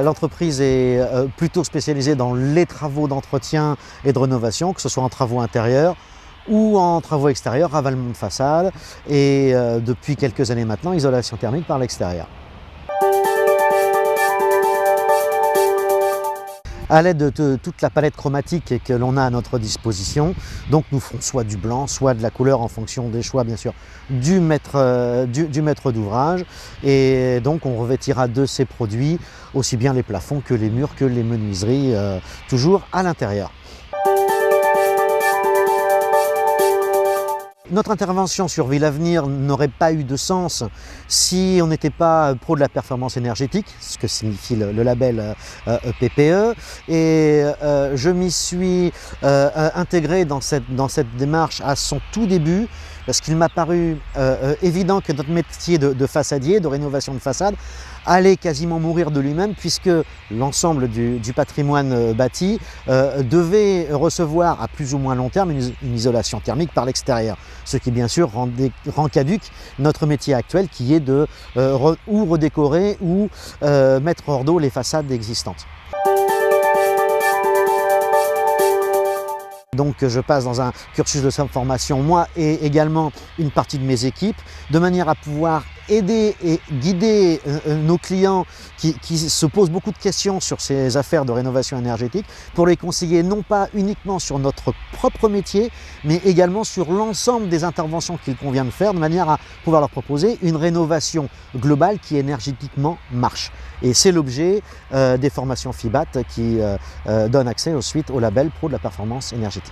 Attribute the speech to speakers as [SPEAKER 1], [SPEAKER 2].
[SPEAKER 1] l'entreprise est plutôt spécialisée dans les travaux d'entretien et de rénovation, que ce soit en travaux intérieurs ou en travaux extérieurs, ravalement de façade et depuis quelques années maintenant, isolation thermique par l'extérieur. À l'aide de toute la palette chromatique que l'on a à notre disposition, donc nous ferons soit du blanc, soit de la couleur en fonction des choix bien sûr du maître d'ouvrage, et donc on revêtira de ces produits aussi bien les plafonds que les murs que les menuiseries, toujours à l'intérieur. Notre intervention sur Villavenir n'aurait pas eu de sens si on n'était pas pro de la performance énergétique, ce que signifie le label PPE. Et je m'y suis intégré dans cette démarche à son tout début, parce qu'il m'a paru évident que notre métier de façadier, de rénovation de façade, allait quasiment mourir de lui-même, puisque l'ensemble du patrimoine bâti devait recevoir à plus ou moins long terme une isolation thermique par l'extérieur, ce qui bien sûr rend caduque notre métier actuel, qui est de ou redécorer ou mettre hors d'eau les façades existantes. Donc je passe dans un cursus de formation, moi et également une partie de mes équipes, de manière à pouvoir aider et guider nos clients qui se posent beaucoup de questions sur ces affaires de rénovation énergétique, pour les conseiller non pas uniquement sur notre propre métier, mais également sur l'ensemble des interventions qu'il convient de faire, de manière à pouvoir leur proposer une rénovation globale qui énergétiquement marche. Et c'est l'objet des formations FIBAT qui donnent accès ensuite au label Pro de la performance énergétique.